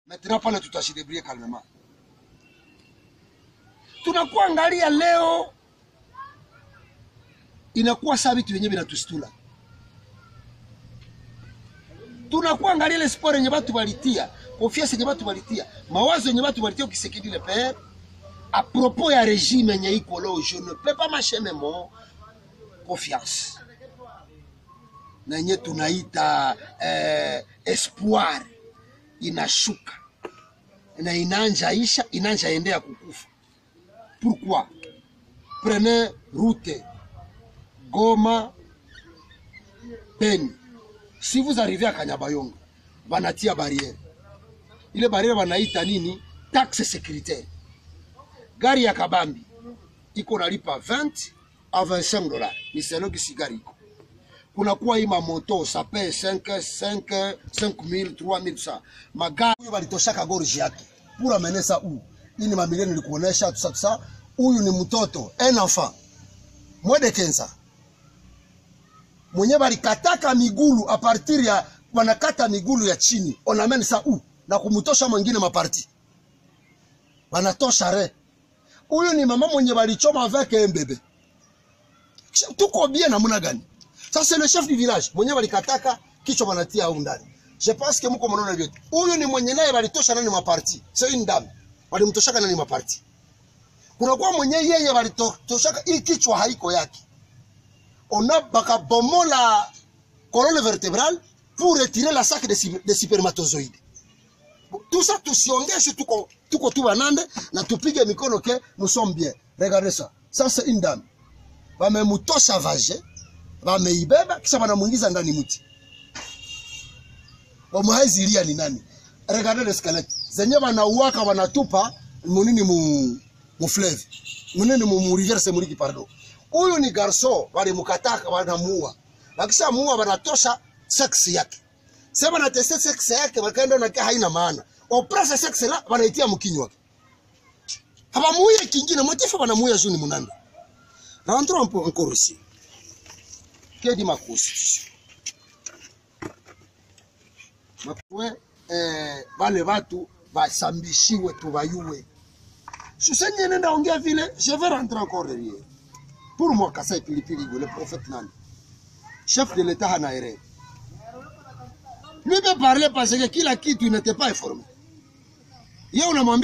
Maintenant pale tutashidebrie calmement. Tunakuwa angalia leo inakuwa sawa vitu vyenyewe vinatustula. Tunakuwa angalia ile sport yenye watu walitia, confiance yenye watu walitia, mawazo yenye watu walitia Tshisekedi le père à propos ya régime yenye iko leo, je ne peux pas marcher même mon confiance. Na yenye tunaita espoir inashuka na inanjaisha, inanjaendea kukufa. Pourquoi? Prenez route Goma Beni. Si vous arrivez à Kanyabayonga, banatia barrière. Ile barrière banaita nini? Taxe sécuritaire. Gari ya kabambi iko nalipa 20 à 25 dollars. Ni selo kisigari iko. Kuna kuwa hii mamoto ça paye 5000, 3000 ça. Magari huyu balitoshaka gorge yake. Pour amener ça où? Ini mamilioni nilikuonesha tout ça. Huyu ni mtoto, un enfant. Moins de 15 ans. Mwenye balikataka migulu a partir ya wanakata migulu ya chini. On amène ça où? Na kumutosha mwingine maparti. Wanatosha re. Huyu ni mama mwenye balichoma avec un bébé. Tuko bien namna gani? Ça c'est le chef du village. Mwenye balikataka kichwa banatia au ndani. Je pense que mko mnaona vyote. Huyu ni mwenye naye balitosha nani maparti. C'est une dame. Walimtoshaka nani maparti. Kuna kwa mwenye yeye balitoshaka hii kichwa haiko yake. On a bakabomola colonne vertébrale pour retirer la sac de spermatozoïdes. Tout ça, tout si on est tout tout banande, na tupige mikono que nous sommes bien. Regardez ça. Ça c'est une dame. Va me muto savage, va me ibeba kisha banamuingiza ndani muti. Wamuhazilia ni nani? Regardez le squelette. Zenye banauaka banatupa munini mu fleuve. Munini mu rivière Semuliki pardon. Huyu ni garçon wale mukataka wanamuua. Wakisha muua wanatosha sex yake. Sema na teste sex yake wakaenda na haina maana. Opressa sex la wanaitia mkinyo wake. Habamuia kingine motifu wanamuia juni munanda. Rentrons un peu encore ici. Que dit ma constitution? Makwe wale watu basambishiwe tubayue. Susenye nenda ongea vile, je vais rentrer encore derrière. Pour moi, Kasai Pilipili, le prophète Nani, chef de l'État Hanaere, lui peut parler parce que qui l'a quitté, il n'était pas informé. Il y a un moment où il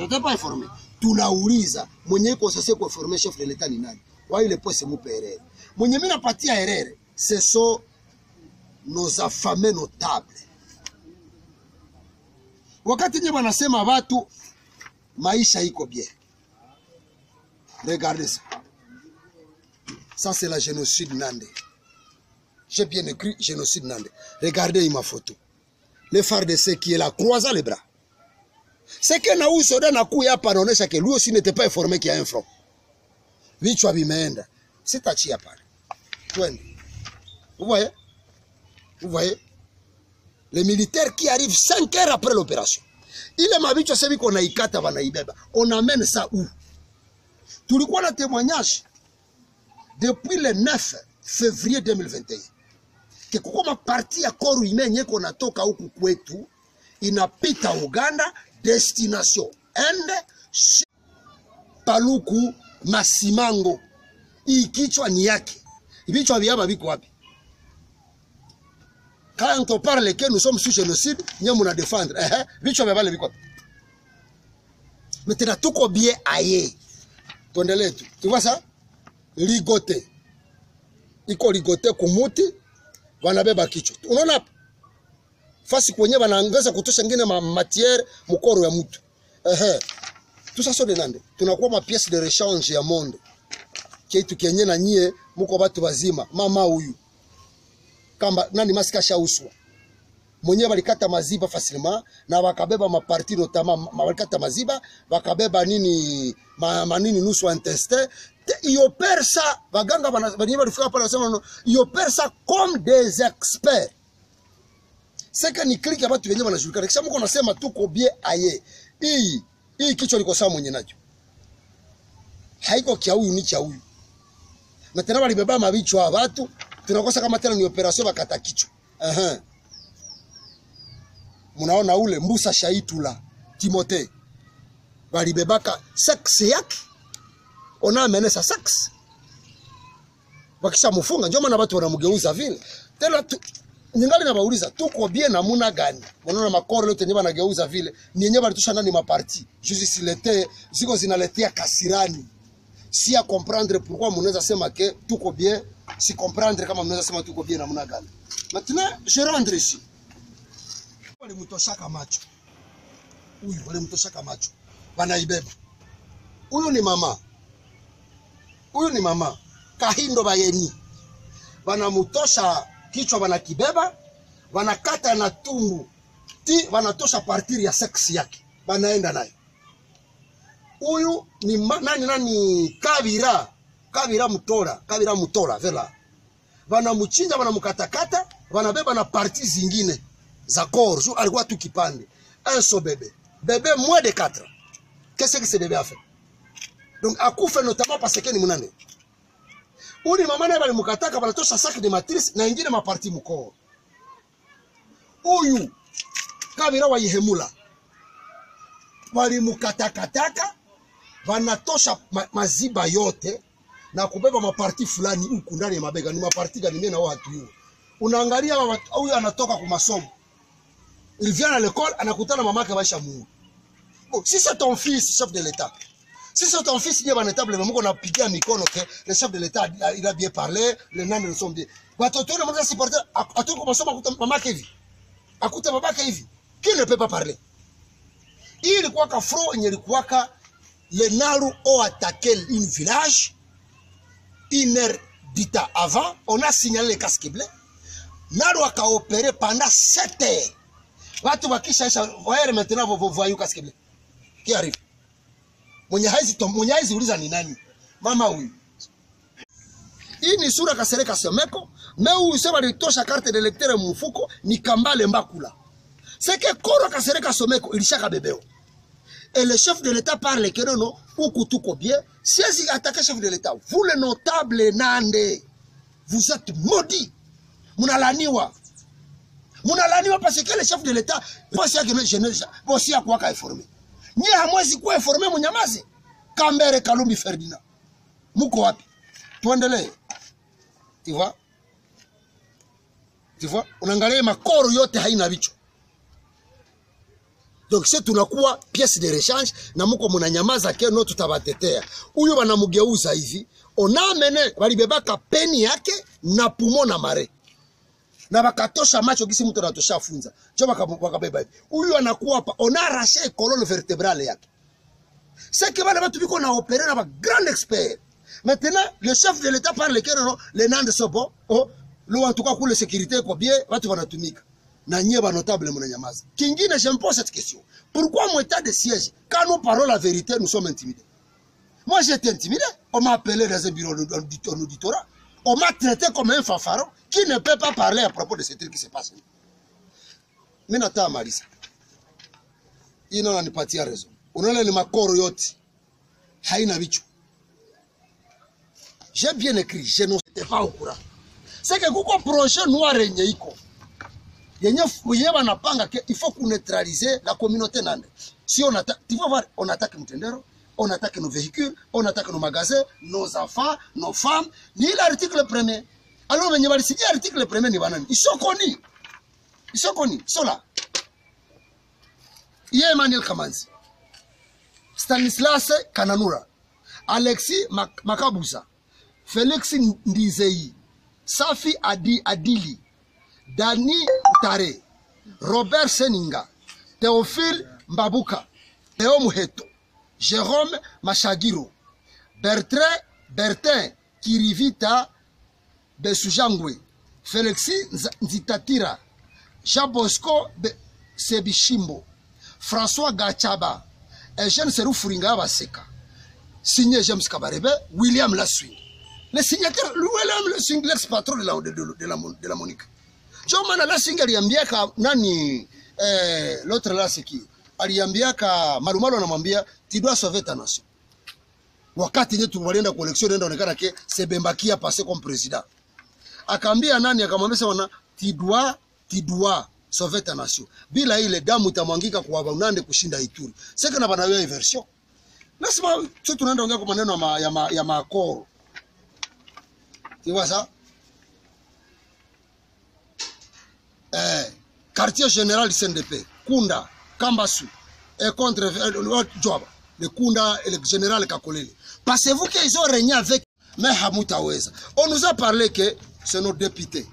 n'était pas informé. Tout la ouriza, mon yéko c'est quoi informé chef de l'État Nani. Ouais, il est pas ce mot péré. Mon yémi n'a pas tia erreur. Ce sont nos affamés notables. Wakati nye wanasema watu maisha iko bien. Regardez ça. Ça c'est la génocide Nande. J'ai bien écrit génocide Nande. Regardez ma photo. Le FARDC qui est là, croisant les bras. C'est que na usoda na kuya hapa anaonesha que lui aussi n'était pas informé qu'il y a un front. Vichwa vimeenda. Sitachia pale. Twende. Vous voyez? Vous voyez? Les militaires qui arrivent 5 heures après l'opération. Il est ma bicho sebi qu'on a ikata banaibeba. On amène ça où? Tulikuwa na témoignage depuis le 9 février 2021 que kukoma parti ya koru imenye kona toka huku kwetu inapita Uganda destination ende Paluku Masimango. Hii kichwa ni yake. Vichwa vyaba viko wapi? Quand on parle que nous sommes sous génocide, nous devons défendre. Vichwa vyaba viko wapi? Maintenant tuko bien aye. Tu vois ça? Ligoté. Iko ligoté kumuti, wanabeba kichwa. Unaona? Fasi kwenye wanaongeza kutosha ngine matière mukoro ya mtu. Tout ça sont des nande. Tunakuwa ma pièce de rechange ya monde. Kitu kenye na nyie muko batu bazima. Mama huyu. Kamba nani masika shauswa. Mwenye walikata maziba facilement na wakabeba maparti notamment walikata maziba wakabeba nini manini nusu intestin ils opèrent ça baganga banyenye walifika pale wanasema ils opèrent ça comme des experts. C'est que ni clique watu wenyewe wanajulikana kisha mko nasema tuko bien aye hii kichwa liko sawa mwenye nacho haiko kia huyu ni cha huyu na tena walibeba mabichwa wa watu tunakosa kama tena ni operation bakata kichwa Munaona ule Mbusa Shaitula Timothée balibebaka sexe yake, ona amenesa sexe wakisha mufunga, ndio maana watu wanamgeuza vile tena ningali na bauliza tuko bien namuna gani? Wanaona makoro yote nyeba nageuza vile ni yenyewe balitusha ndani maparti juzi silete ziko zinaletea kasirani, si ya comprendre pourquoi mnaweza sema que tuko bien, si comprendre kama mnaweza sema tuko bien namuna gani. Maintenant je rentre ici, wale mtoshaka macho huyu, wale mtoshaka macho wanaibeba huyu ni mama, huyu ni mama Kahindo Bayeni, wanamutosha kichwa wanakibeba, wanakata na tumbu ti wanatosha partiri ya seksi yake, wanaenda nayo. Huyu ni nani Kabira Mutora vela. Wanamuchinja, wanamukatakata, wanabeba na parti zingine za corps. Ju alikuwa tu kipande. Un seul bébé moins de 4 ans. Qu'est-ce que ce bébé a fait? Donc akufa notamment parce que ni munane. Uni mama naye balimukataka banatosha sac de matrice na ingine maparti mukoo. Uyu Kabira wa Ihemula balimukataka banatosha maziba yote na kubeba maparti fulani huku ndani ya mabega. Ni maparti gani mimi na watu hiyo? Unaangalia huyu anatoka kwa masomo, il vient à l'école, anakutana mamake baisha Mungu. Bon, si c'est ton fils chef de l'état, si c'est ton fils, il y a un étable, mais on a piqué un micro, le chef de l'État, il a bien parlé, les nains ne sont bien. Quand on a supporté, à tout commencer, maman Kevi. À côté maman Kevi. Qui ne peut pas parler? Il croit qu'à Fro, il croit que les Naru ont attaqué un village. 1 heure d'État avant, on a signalé les casques bleus. Naru a opéré pendant 7 heures. Voyez maintenant vos voyous casques bleus. Qui arrive? Mwenye haizi uliza ni nani? Mama huyu. Hii ni sura Kasereka Someko, mais huyu sema litosha carte de lecteur mfuko ni Kambale Mbakula. C'est que Koro Kasereka Someko ilishaka bebeo. Et le chef de l'État parle que non, huku tuko bien. Si vous attaquez le chef de l'État, vous le notable Nande, vous êtes maudits. Munalaniwa. Munalaniwa parce que le chef de l'État, pense que jeunesse, aussi à quoi qu'a informé. Nye hamwezi kuwa informe munyamaze. Kambere Kalumbi Ferdinand. Muko wapi? Tuendelee. Tu vois? Tu vois? Unaangalia makoro yote haina vichwa. Donc c'est tunakuwa pièce de rechange na muko munanyamaza keno tutabatetea. Huyu banamugeuza hivi. Onamene balibebaka peni yake na pumo na mare. Na bakatosha macho kisi mtu anatosha funza. Njoo bakabeba hivi. Huyu anakuwa hapa, on a arraché colonne vertébrale yake. C'est que bale batu biko na opérer na ba grand expert. Maintenant le chef de l'État parle que non, les nande sobo, oh, lo en tout cas pour la sécurité ko bien, batu banatumika. Na nyie ba notable mnanyamaza. Kingine je me pose cette question. Pourquoi mon état de siège, quand nous parlons la vérité, nous sommes intimidés? Moi j'ai été intimidé, on m'a appelé dans un bureau d'auditorat. On m'a traité comme un fanfaron qui ne peut pas parler à propos de ce truc qui se passe. Mais nata Marisa. Il n'en a pas raison. On a les makoro yoti. Haina bichu. J'ai bien écrit, je n'étais pas au courant. C'est que beaucoup de projets noirs et nyeiko. Il faut qu'on neutralise la communauté nande. Si on attaque, tu vas voir, on attaque Mtendero, on attaque nos véhicules, on attaque nos magasins, nos enfants, nos femmes. Ni l'article premier. Alors, mais il y a l'article premier, ils sont connus. Ils sont connus, ils sont là. Il y a Emmanuel Kamanzi, Stanislas Kananura, Alexis Makabusa, Félix Ndizei, Safi Adili, Dani Tare, Robert Seninga, Théophile Mbabuka, Théo Muheto, Jérôme Machagiro, Bertin Kirivita Besujangwe, Félixi Nzitatira, Jean Bosco Sebishimbo, François Gachaba, Eugène Serou Furinga Baseka, signé James Kabarebe, William Laswing. Le signataire, William Laswing, l'ex-patron de la Monique. John Laswing aliambiaka nani, l'autre là c'est qui? Aliambiaka Marumalu anamwambia tu dois sauver ta nation. Wakati yetu walienda kwa election nenda onekana ke Sebembaki a passé comme président. Akaambia nani akamwambia sana tu dois sauver ta nation. Bila ile damu itamwangika kwa Nande kushinda Ituri. Sasa na banayo inversion. Lazima sisi tunaenda ongea kwa maneno ya makoro. Tu vois ça? Quartier général du CNDP, Kunda, Kambasu, et contre Job, le Kunda et le général Kakolele. Pensez-vous qu'ils ont régné avec mais Hamoutaweza? On nous a parlé que c'est nos députés.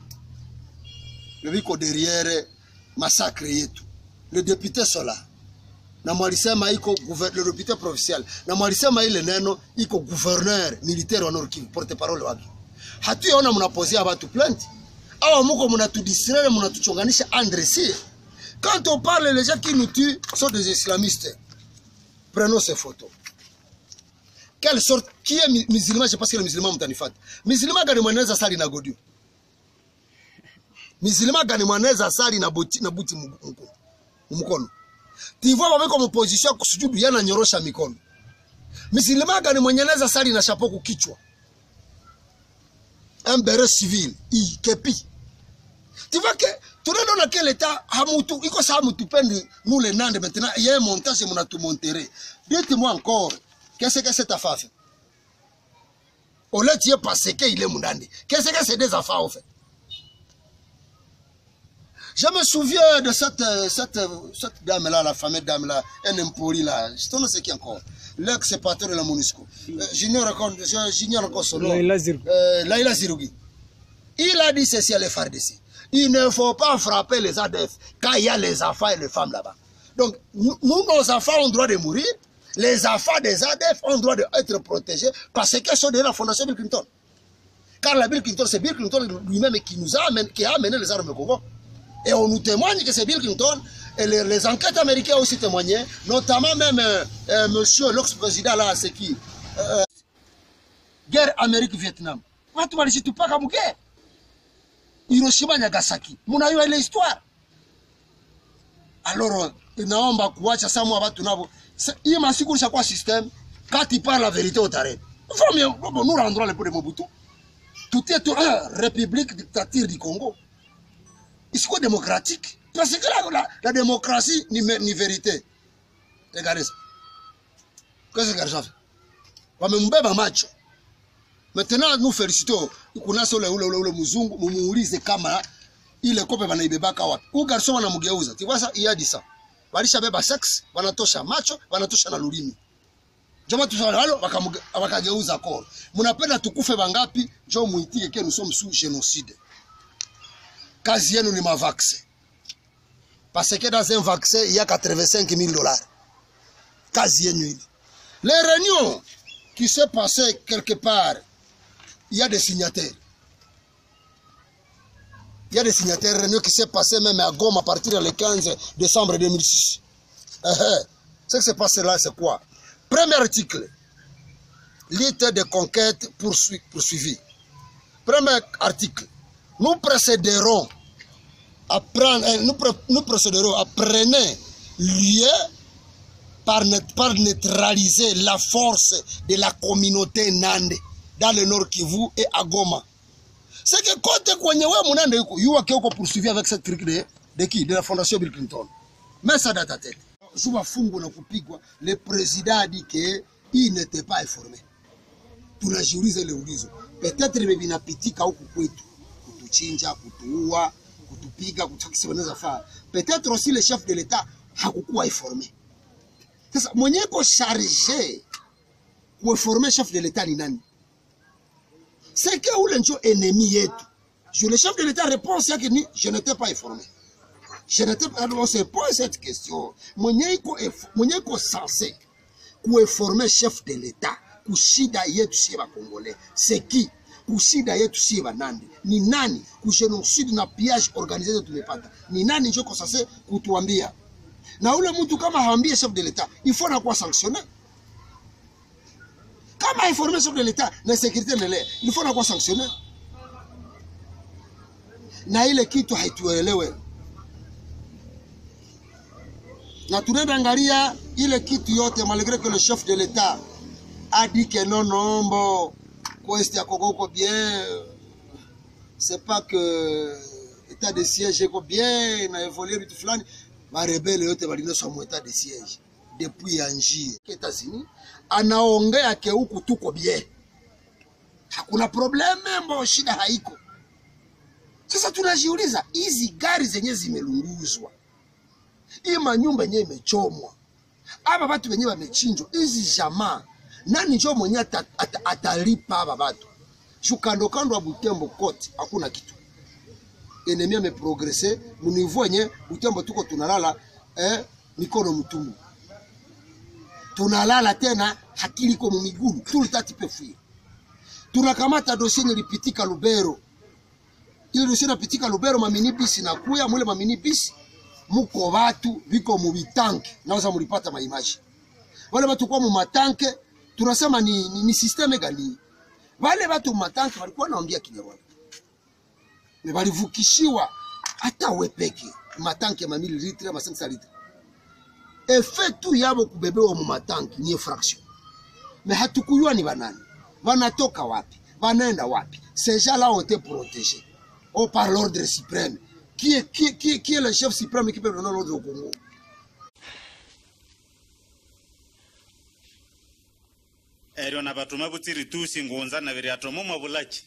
Le Viko derrière massacre yetu. Les députés sont là. Na mwalisema iko le député provincial. Na mwalisema ile neno iko gouverneur militaire wa Nord Kivu, porte-parole wake. Hatuyaona mnapozea watu plainte. Awa muko mnatudistraire, mnatuchonganisha andressé. Quand on parle, les gens qui nous tuent sont des islamistes. Prenons ces photos. Quelle sorte, qui est musulman? Je sais pas si le musulman mtanifat. Musulman gani mwaneza sali na godio. Musulman gani mwaneza sali na buti mkono. Tu vois avec comme position kusujudu yana nyorosha mikono. Musulman gani mwaneza sali na chapeau kukichwa. Un béret civil, kepi. Tu vois que tout le monde dans quel état Hamoutou, il faut ça Hamoutou nous les Nandes maintenant, il y a un montage et mon tout monteré. Dites-moi encore, qu'est-ce que c'est ta affaire? On l'a dit parce qu'il est Mounandi. Qu'est-ce que c'est des affaires en fait? Je me souviens de cette dame-là, la fameuse dame-là, un impoli là, je ne sais qui encore. L'ex-patron de la MONUSCO. J'ignore encore son nom. Laïla Zirougi. Il a dit ceci à les FARDC. Il ne faut pas frapper les ADF quand il y a les enfants et les femmes là-bas. Donc, nous, nos enfants ont le droit de mourir. Les enfants des ADF ont le droit d'être protégés parce qu'ils sont de la fondation Bill Clinton. Car la Bill Clinton, c'est Bill Clinton lui-même qui nous a amené, qui a amené les armes au Congo. Et on nous témoigne que c'est Bill Clinton. Et les enquêtes américaines ont aussi témoigné, notamment même monsieur l'ex-président là, c'est qui guerre Amérique-Vietnam. Watu walishitupaka muguerre. Hiroshima Nagasaki. Munayua ile histoire. Alors, naomba kuacha samu watu nabo. Hii masiku kwa système, quand il parle la vérité au taré. Faut mieux nous rendre le peu de Mobutu. Tout est république dictature du Congo. C'est quoi démocratique? Parce que la démocratie ni vérité. Regardez ça. Qu'est-ce que ça fait? On me mbeba macho. Maintenant, nous félicitons. Kuna sole ule muzungu, mumuulize kama ile kope banaibebaka wapi. Huyu garçon wanamgeuza. Tu vois ça, il y a dit ça. Walisha beba sex, wanatosha macho, wanatosha na lulimi. Jamaa tu walo wakageuza koro. Mnapenda tukufe bangapi? Njoo muitike que nous sommes sous génocide. Kazi yenu ni mavaccin. Parce que dans un vaccin, il y a 85 000 $. Kazi yenu ile. Les réunions qui se passaient quelque part, il y a des signataires. Il y a des signataires, réunions qui se passaient même à Goma à partir du 15 décembre 2006. Ce qui se passe là, c'est quoi? Premier article, lutte de conquête poursuivie. Premier article, nous procéderons à prendre lieu par neutraliser la force de la communauté Nande dans le Nord Kivu et à Goma. C'est que quand kwenye wewe Munande yuko yuwa kioko poursuivi avec cette truc de qui? De la fondation Bill Clinton. Mais ça dans ta tête. Souvent fungo na kupigwa, le président a dit que il n'était pas informé. Tunajiuliza ile ulizo. Peut-être vinapitika huku kwetu. Kutuchinja, kutuua, kutupiga, kutukisebeneza faa. Peut-être aussi le chef de l'État hakukuwa informé. Sasa mwenye ko chargé kuinformer chef de l'État ni nani? C'est que ule njo ennemi yetu. Le chef de l'État répond ça que je n'étais pas informé. Je n'étais pas, on se pose cette question. Mwenye ko censé kuinformer chef de l'État kushida yetu si ba Congolais. C'est qui? Kushida yetu si ba Nandi. Ni nani? Kugénocide na pillage organisé tumepata. Ni nani njo ko censé kutuambia? Na ule mtu kama haambie chef de l'État, il faut na quoi sanctionner. Kama informer chef de l'État na sécurité nele, il faut na quoi sanctionner. Na ile kitu haituelewe. Na tunaenda angalia ile kitu yote malgré que le chef de l'État a dit que non bon, Est ya Congo bien. C'est pas que état de siège iko bien na évoluer vitu fulani, ba rebelle yote balinoshwa mu état de siège depuis Angie. États-Unis anaongea ke huku tuko bien, hakuna probleme, mbo shida haiko. Sasa tunajiuliza hizi gari zenye zimelunguzwa, hii manyumba yenyewe imechomwa, aba watu wenyewe wamechinjwa, hizi jamaa nani njoo mwenye atalipa aba watu? Jukando kando wa Butembo kote hakuna kitu. Enemi ameprogresse mu niveau yenye Butembo tuko tunalala mikono mtumbu. Tunalala tena hakili kwa mumigulu, tulitati pefuye. Tunakamata dossier nilipitika Lubero. Ile dossier napitika Lubero, maminibisi nakuya, mule maminibisi muko watu viko mu bitanke, naweza mulipata maimaji. Wale watu kwa mu matanke, tunasema ni systeme gani? Wale watu mu matanke walikuwa naambia Kinyarwanda. Walivukishiwa hata wepeke matanke ma 1000 litre ma 500 litre. Efetu yabo kubebewa mu matanke ni infraction. Mais hatukuyua ni banani, wanatoka wapi, wanaenda wapi. Ces gens-là ont été protégés par l'ordre suprême. Qui est le chef suprême qui peut donner l'ordre au Congo? Ero na batuma butiri tusi ngonza na biri atomo mabulachi.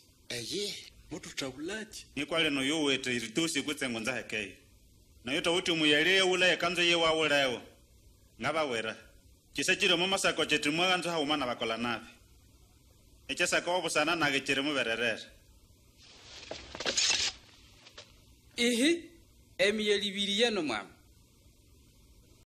Mutu tabulachi. Ni kwale no yo wete iritusi kutse ngonza hekei. Na yoto uti muyale ula yakanzo ye wa ulayo. Ngaba wera. Kisachiro mama sako chetu mwanzo ha umana bakola nabi. Echasa ko busana na gechere mu bererere. Emi yelibiri yeno mama.